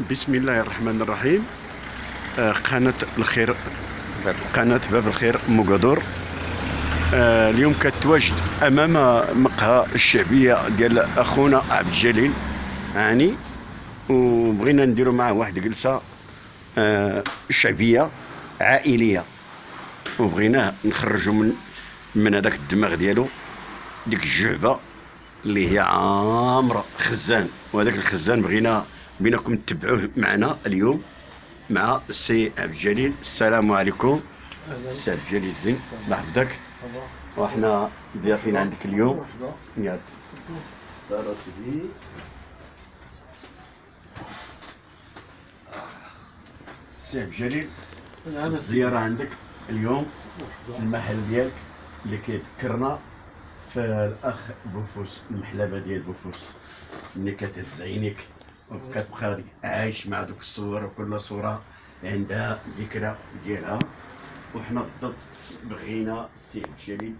بسم الله الرحمن الرحيم. قناة الخير، قناة باب الخير موغادور. اليوم كتواجد امام مقهى الشعبيه ديال اخونا عبد الجليل هاني، وبغينا نديرو معاه واحد جلسه شعبيه عائليه، وبغيناه نخرجوا من هذاك الدماغ ديالو، ديك الجعبه اللي هي عامره خزان، وهذاك الخزان بغيناكم تتبعوه معنا اليوم مع السي عبد الجليل. السلام عليكم السي عبد الجليل، زين الله يحفظك. وحنا ضيافين عندك اليوم. ياك سيدي السي عبد الجليل، الزياره عندك اليوم في المحل ديالك اللي كيذكرنا في الاخ بوفوس، المحلبه ديال بوفوس، ملي كتهز عينيك وكتبقى عايش مع دوك الصور، وكل صوره عندها ذكرى ديالها. وحنا بالضبط بغينا السي عبد الجليل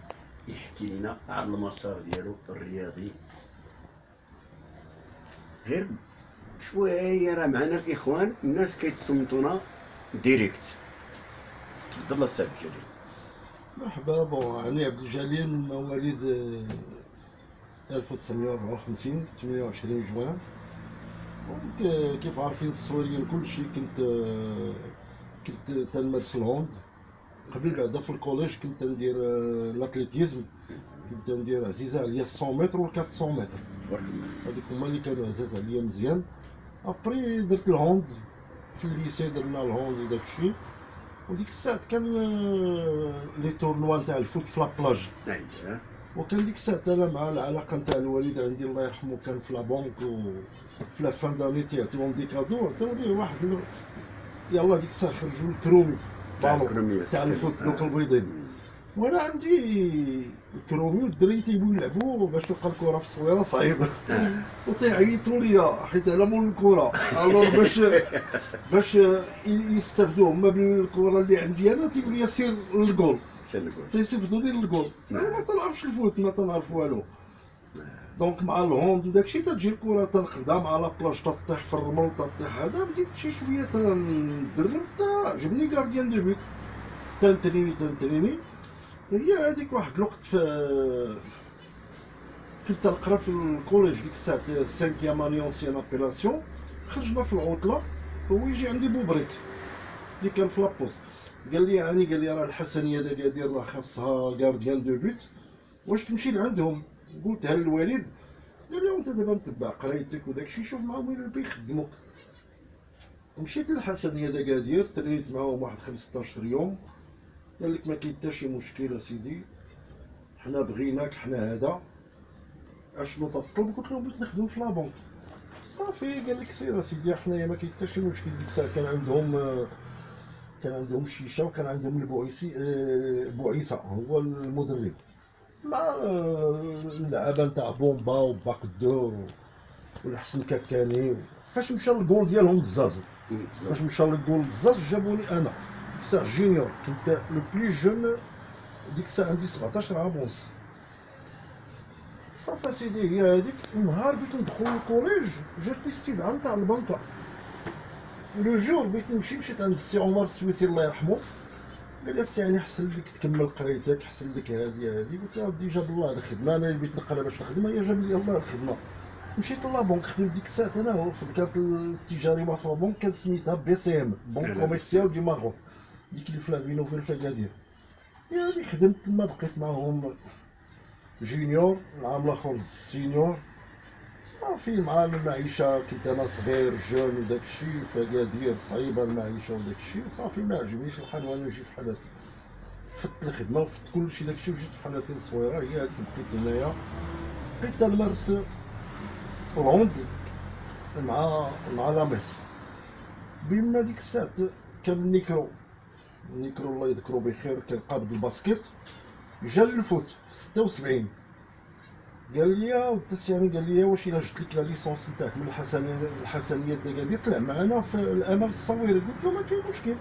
يحكي لنا على المسار ديالو الرياضي، غير شويه راه معنا الاخوان الناس كيتصنتونا ديريكت. تفضل السي عبد الجليل. مرحبا. بون أنا عبد الجليل، مواليد 1954 28 جوان. كيف عارفين التصويريين كلشي كنت تنمارس الهوند. قبل بعدا في الكوليج كنت تندير الاتليتيزم، كنت تندير عزيزه عليا 100 متر و 400 متر، هذوك هما اللي كانوا عزاز عليا مزيان. ابري درت الهوند في الليسي، درنا الهوند وداكشي، وديك الساعة كان لي تورنوا نتاع الفوت في لابلاج. وكان ديك الساعة انا مع العلاقة نتاع الوالد عندي الله يرحمه كان في لابونك، وفي لا فان داني تيعطيوهم دي كادو، عطاو ليه واحد يلا ديك الساعة خرجوا الكرومي بالون تاع الفوت دوك البيضين، وانا عندي الكرومي والدراري تيبغيو يلعبوا باش تلقى الكرة في الصويرة صعيبة. وتيعيطوا ليا حيت على مول الكرة، الوغ باش يستافدوا هما بالكرة اللي عندي انا، تيقول لي سير للجول، تيصيفطوني للجول. انا ما تنعرفش الفوت، ما تنعرف والو. دونك مع الهوند وداكشي تجي الكرة تنقدا مع لابلاج، تطيح في الرمل، تطيح هذا، بديت شي شويه تندرب، عجبني كارديان دو بوت، تنتريني. هي هذيك واحد الوقت كنت نقرا في الكوليج ديك الساعه 5 اني اونسيان ابيلاسيون. خرجنا في العطله، هو يجي عندي بوبريك اللي كان في لابوست، قال لي راه الحسنيه داكادير راه خاصها كارديان دو بوت، واش تمشي لعندهم؟ قلتها للوالد، قال لي انت دابا متبع قرايتك وداكشي، شوف معاهم وين يخدموك. مشيت للحسنيه داكادير، ترينيت معاهم واحد 15 يوم. قال لك ما كاين حتى شي مشكل اسيدي، حنا بغيناك، حنا هذا اشنو تطلب؟ قلت له بغيت نخدم في لابونك. صافي قال لك سير اسيدي، حنايا ما كاين حتى شي مشكل. ديك الساعه كان عندهم شيشه، وكان عندهم بوعيسه هو المدرب، مع اللعابه نتاع بومبا وباك دور والحسن كاكاني. فاش مشى للجول ديالهم الزاز، جابوني انا ديك الساعه جونيور، كنت لو بلي جون ديك الساعه عندي 17 عام ونص. صافي سيدي، هي هذيك النهار بغيت ندخل للكوليج، جاتني استدعاء نتاع البنكه. لو جور بغيت نمشي، مشيت عند السي عمر السويسي الله يرحمه، قال لي السي يعني حسن لك تكمل قرايتك، حسن لك هذه. قلت له ودي جاب الله الخدمه، انا اللي بغيت نقرا باش نخدم، هي جاب لي الله الخدمه. مشيت لابونك، خدمت ديك الساعه انا هو في كانت التجاريه في لابونك، كانت سميتها بي سي ام، بنك كوميرسيال دي ماروك، ديك اللي في لافينو في اكادير. يعني خدمت تما، بقيت معاهم جونيور، العام الاخر سينيور. صافي مع المعيشه، كنت انا صغير جون وداكشي، فكادير صعيبه المعيشه وداكشي. صافي ما عجبنيش الحال، وانا نجي في حالاتي، فت الخدمه وفت كلشي داكشي، وجيت في حالاتي الصغيره. هي هذيك بقيت هنايا، بقيت تنمارس الهوند مع لاميس. بما ديك الساعه كان النيكرو الله يذكرو بخير، كان قابض الباسكيت، جا للفوت في 76. قال لي ودس يعني، قال لي واش الا جبت لك لا ليسونس نتاعك من الحسنيه داكادير تلعب معنا في الامل الصويري؟ قلت له ما كاين مشكل.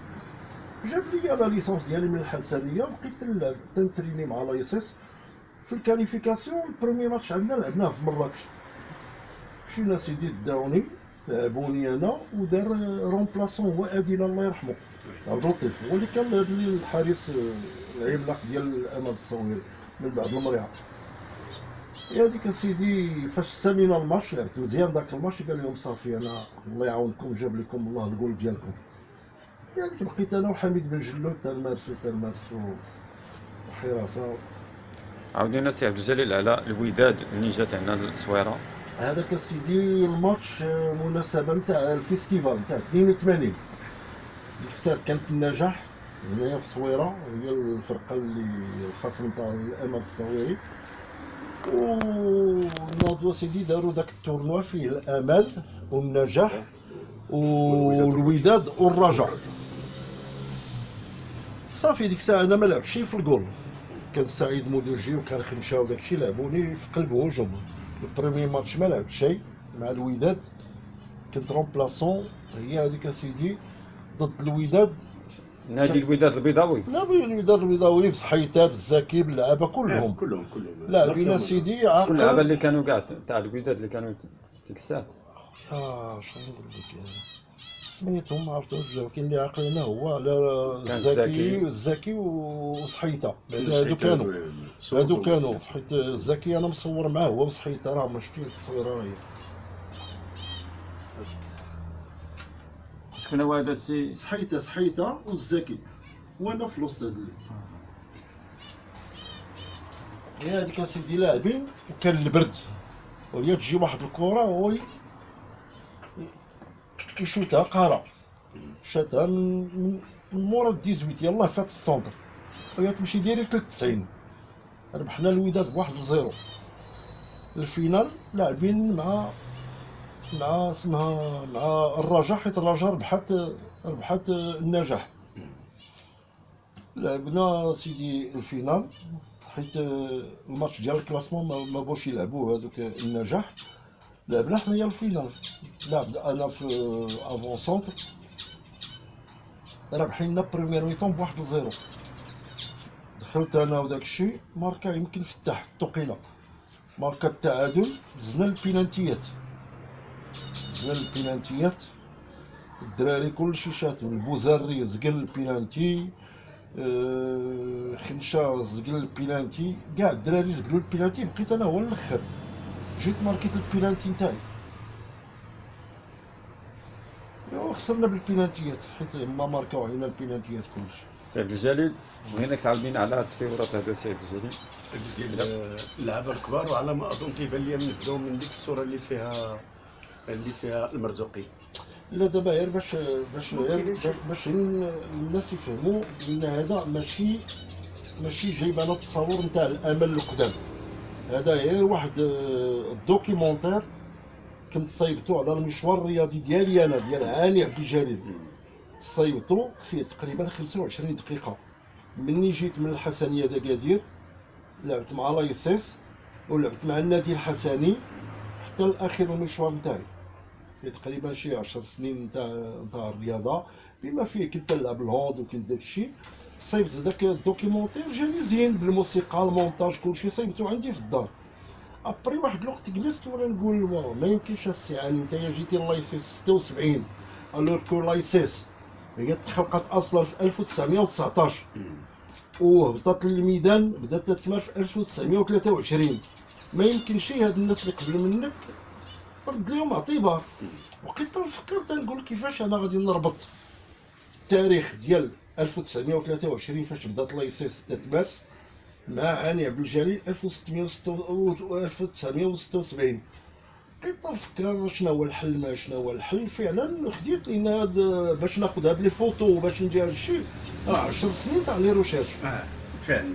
جاب لي لا ليسونس ديالي من الحسنيه، وبقيت نلعب تنتريني مع لايسيس. في الكاليفيكاسيون البروميي ماتش عندنا لعبناه في مراكش، مشينا سيدي داوني لعبوني انا ودار رومبلاسون هو اديل الله يرحمه عبد اللطيف، هو اللي كان هذا الحارس العملاق ديال الامل الصويري من بعد المريعه. هذيك اسيدي فاش سامينا الماتش لعبت مزيان داك الماتش، قال لهم صافي انا الله يعاونكم جاب لكم الله الجول ديالكم. هذيك بقيت انا وحميد بن جلود تنمارسو وحراسه. عاودينا سي عبد الجليل على الوداد اللي جات عندنا للصويره. هذاك اسيدي الماتش مناسبه نتاع الفيستيفال نتاع 82. ديك الساعه كانت النجاح هنايا في الصويره، هي الفرقه اللي الخصم نتاع الامل الصويري. وناضوا سيدي داروا داك التورنوا فيه الامل والنجاح والوداد والرجاء. صافي ديك الساعه انا ما لعبتش في الجول، كان سعيد مودوجي وكان خنشا وداك الشيء لعبوني في قلب هجوم. البريمي ماتش ما لعبت شيء مع الوداد، كنت رومبلاسون. هي هذيك اسيدي ضد الوداد، نادي الوداد البيضاوي. لا الوداد البيضاوي بصحيته بالزكي باللعابه كلهم لاعبين اسيدي شكون عاقل. اللعابه اللي كانوا كاع تاع الوداد اللي كانوا ديك الساعات؟ شنو نقول لك انا سميتهم ما عرفتهمش، كاين اللي عاقل هنا هو على كان الزكي وصحيته. هادو كانوا حيت الزكي انا مصور معاه هو بصحيته، راه ما شفتي التصويره راهي. شكون هو هذا السي؟ صحيته والزكي وانا في الوسط هاد هي هذيك اسيدي لاعبين وكان البرد، وهي تجي واحد الكره هو يشوتها قاره، شاتها من مورا 18 يلاه فات السونتر وهي تمشي ديريكت ل 90. ربحنا الوداد بواحد لزيرو. الفينال لاعبين مع اسمها مع الرجاء، حيت الرجاء ربحت النجاح. لعبنا سيدي الفينال حيت الماتش ديال الكلاسمون ما بغاوش يلعبوه هذوك النجاح. لعبنا حنايا الفينال، لعب انا في افون سونتر، رابحين بريمير ميطون بواحد لزيرو. دخلت انا وداك الشيء ماركا يمكن فتح الثقيله، ماركا التعادل. دزنا البينانتيات الدراري كلشي شاتو، البوزاري زقل البينانتي، خنشا زقل البينانتي، كاع الدراري زقلوا البينانتي. بقيت انا هو الاخر، جيت ماركيت البينانتي نتاعي وخسرنا بالبينانتيات حيت ما ماركاو علينا البينانتيات كلشي. سي عبد الجليل بغيناك تعاودينا على هاد التصويرات هذا سي عبد الجليل ديال اللعابه الكبار. وعلى ما اظن كيبان لي نبداو من ديك الصوره اللي فيها المرزوقي. لا دابا غير باش الناس يفهموا ان هذا ماشي جايب انا التصاور نتاع الامل القدام، هذا غير واحد الدوكيمونتير كنت صايبتو على المشوار الرياضي ديالي انا ديال هاني عبد الجليل. صايبتو فيه تقريبا 25 دقيقه. مني جيت من الحسنيه دكادير لعبت مع لايسيس ولعبت مع النادي الحسني حتى لاخر المشوار نتاعي، تقريبا شي 10 سنين نتاع الرياضه بما فيه كنت نلعب الهوند وكنت داكشي. صايبت داك الدوكيمونتير جاني زين بالموسيقى المونتاج كلشي، صايبتو عندي في الدار. ابري واحد الوقت جلست وانا نقول ما يمكنش السي علي نتايا جيتي لايسيس 76 الوغ كو لايسيس هي تخلقت اصلا في 1919 وهبطت للميدان بدات تتمر في 1923. ما يمكنش هاد الناس اللي قبل منك رد لهم اعتبار. بقيت تنفكر تنقول كيفاش انا غادي نربط التاريخ ديال 1923 فاش بدات لايسيس تتمارس مع هاني عبد الجليل 1976. بقيت نفكر شنو هو الحل ما شنو هو الحل. فعلا خديت لان هذا باش ناخذها بلي فوتو وباش ندير هادشي 10 سنين تاع لي روشيرش. فعلا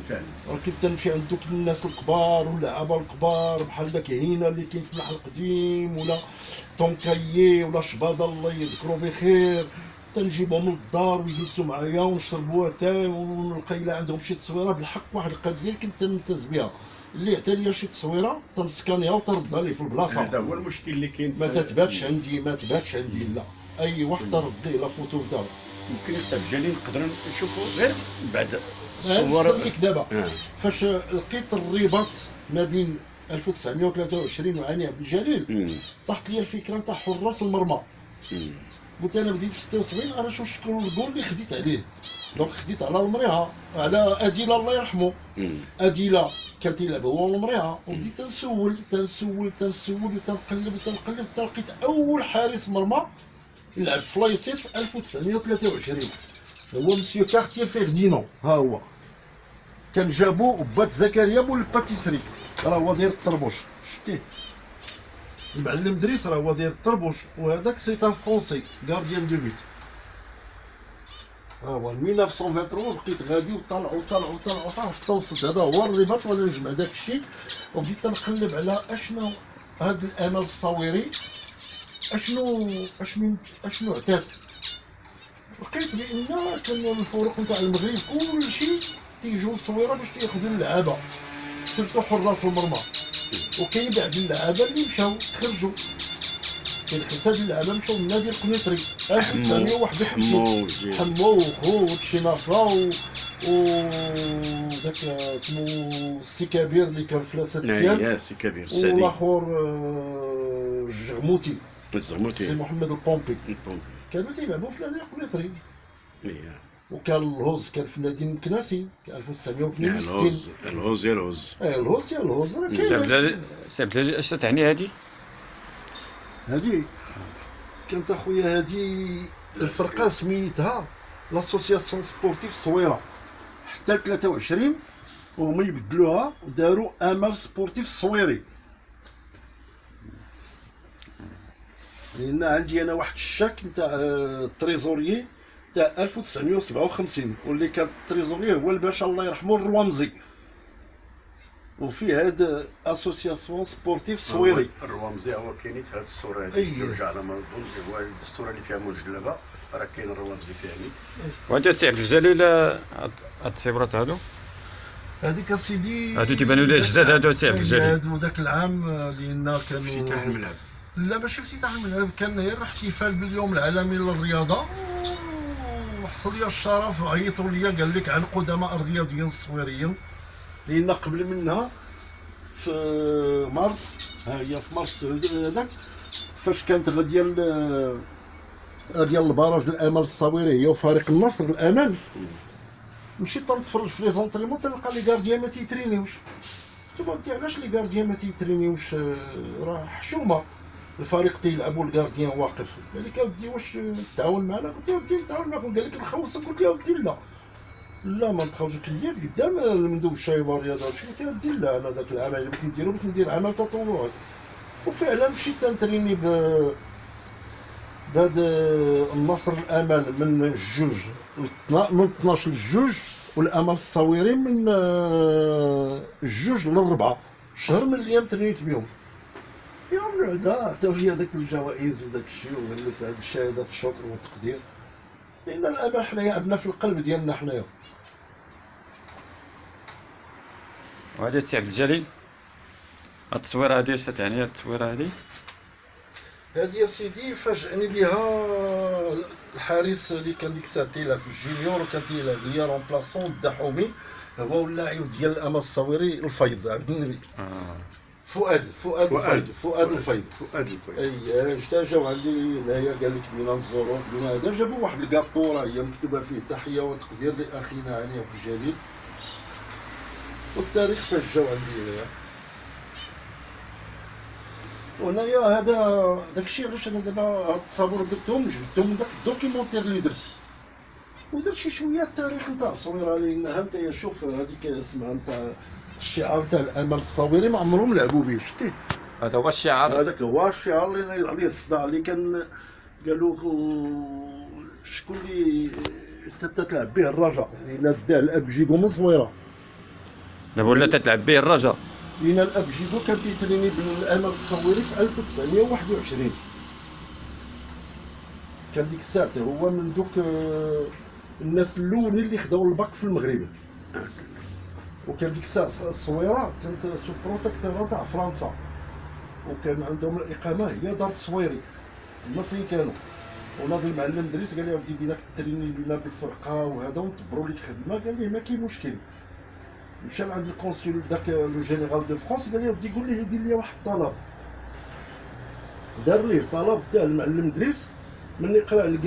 كنت تمشي عند دوك الناس الكبار واللعابه الكبار بحال داك هينا اللي كاين في المحل القديم ولا طونكايي ولا شباده الله يذكرو بخير، تنجيبهم للدار ويجلسوا معايا ونشربوا اتاي ونلقى الا عندهم شي تصويره بالحق. واحد القضيه كنت تنمتاز بها اللي عطى لي شي تصويره تنسكانيها وتردها لي في البلاصه. هذا هو المشكل اللي كاين. ما تتباتش عندي لا اي واحد ترد ليه لا فوتو تاعو. يمكن استاذ جليل نقدروا نشوفوا غير بعد الصور لك دابا فاش لقيت الرباط ما بين 1923 وعاني عبد الجليل، طاحت لي الفكره نتاع حراس المرمى. قلت انا بديت في 76 انا شوف شكون الجول اللي خديت عليه. دونك خديت على المريعه، على اديله الله يرحمه. اديله كان تيلعب هو المريعه، وبديت تنسول وتنقلب لقيت اول حارس مرمى يلعب في لايسيت في 1923 هو مسيو كارتيه فيردينون. ها هو كان جابو بات زكريا مول الباتيسري، راه هو داير الطربوش، شتيه المعلم دريس راه هو داير الطربوش، وهذاك سي ان فرونسي غارديان دو بيت. ها هو 1923 بقيت غادي وطلعوا حتى وصلت. هذا هو الرباط وانا نجمع داك الشيء، وبديت تنقلب على اشنو هاد الامل الصويري، اشنو عتات. لقيت بان كانوا الفرق نتاع المغرب كلشي تيجوا للصويره باش تياخذوا اللعابه، سيرتو حراس المرمى. وكاين بعض اللعابه اللي مشاو خرجوا، كاين 5 د اللعابه مشاو للنادي القنيطري 1951. حمو وخو تشينافرا وداك اسمو السي كبير اللي كان في لاسات ديال سي كبير السعدي، والاخر الجغموتي سي محمد البومبي كانوا تيلعبوا في النادي القنيطري. وكان الهوز كان في النادي المكناسي 1962. الهوز راه كاين. سي عبد الجليل اش تعني هادي كانت اخويا هادي الفرقه سميتها لاسوسياسيون سبورتيف الصويره حتى 23 وهما يبدلوها وداروا امل سبورتيف الصويري. لان عندي انا واحد الشاك نتاع التريزوريي تاع 1957 واللي كان التريزوريي هو الباشا الله يرحمه الروامزي، وفي هاد اسوسياسيون سبورتيف الصويري. الروامزي هو كاينين في هاد الصوره هادي جوج على ما نظن، هو الصوره اللي فيها مجلبه راه كاين الروامزي فيها نيت. وانت سي عبد الجليل هاد التصويرات هادو هذيك اسيدي هادو تيبانوا لي جداد هادو سي عبد الجليل. هادو ذاك العام لان كانوا افتتاح الملعب. لا ماشي افتتاح الملعب، كان غير احتفال باليوم العالمي للرياضه، وحصل لي الشرف عيطوا لي قال لك عن قدماء الرياضيين الصويريين. لان قبل منها في مارس، ها هي في مارس هذاك فاش كانت ديال البراج الامل الصويري هي وفريق النصر الامان، مشيت تنتفرج في لي زونطريمون تلقى لي غارديان ما تيترينيوش. قلت انت علاش لي غارديان ما تيترينيوش؟ راه حشومه الفريق تيلعبوا الغارديان واقف. قال لك اودي واش تعاون معنا؟ قلت له اودي نتعاون معكم. قال لك نخلصك. قلت له اودي لا ما نتخرجوا كليات قدام المندوب الشايب والرياضه هادشي. قلت له اودي لا انا داك العمل اللي بغيت نديرو بغيت ندير عمل تطوعي. وفعلا مشيت تنتريني بهاد النصر الامان من الجوج من 12 للجوج، والامل الصويري من الجوج للربعه شهر من الايام ترينيت بهم. يوم العدا عطاو لي هذاك الجوائز وداك الشيء وقال لك هاد الشهادات الشكر والتقدير، لان الامل حنايا عندنا في القلب ديالنا حنايا. وهذا السي عبد الجليل هاد التصويره هادي اش تعني؟ هاد التصويره هادي هادي يا سيدي فاجأني بها الحارس اللي كان ديك الساعه تيلعب في الجونيور وكان تيلعب ليا رومبلاسون الدحومي، هو اللاعب ديال الامل الصويري الفيض عبد النبي. فؤاد الفيض. اي حتى جاو عندي هنايا قال لك بينا نزورو بينا هذا، جابوا واحد الكاطو راه هي مكتوبه فيه تحيه وتقدير لاخينا علي عبد الجليل، والتاريخ فاش جاو عندي هنايا. وهنايا هذا داكشي علاش انا دابا هاد التصاور درتهم جبدتهم من داك الدوكيمونتير اللي درت، ودرت شي شويه التاريخ نتاع الصويره. لان ها انت شوف هذيك اسمها نتاع الشعار تاع الامل الصويري ما عمرهم لعبوا به، شتي هذا هو الشعار. هذاك هو الشعار اللي نايض عليه الصداع اللي كان قالوا شكون اللي تتلعب به الرجاء، لان داه الاب جيكو من صويره. دابا ولا تتلعب به الرجاء، لان الاب جيكو كان تيتريني بالامل الصويري في 1921. كان ديك الساعه هو من دوك الناس الاولين اللي خداو الباك في المغرب. وكان ديك الساعه الصويره كانت سو بروتيكتور تاع فرنسا، وكان عندهم الاقامه هي دار الصويري تما فين كانوا. وناضي المعلم دريس قال لي اودي بينك تريني بينا بالفرقه وهذا ونتبروا لك خدمه. قال لي ما كاين مشكل. مشى لعند الكونسول داك لو جينيرال دو فرانس، قال لي ودي قول ليه يدير لي واحد الطلب. دار ليه طلب، داه المعلم دريس، ملي قرا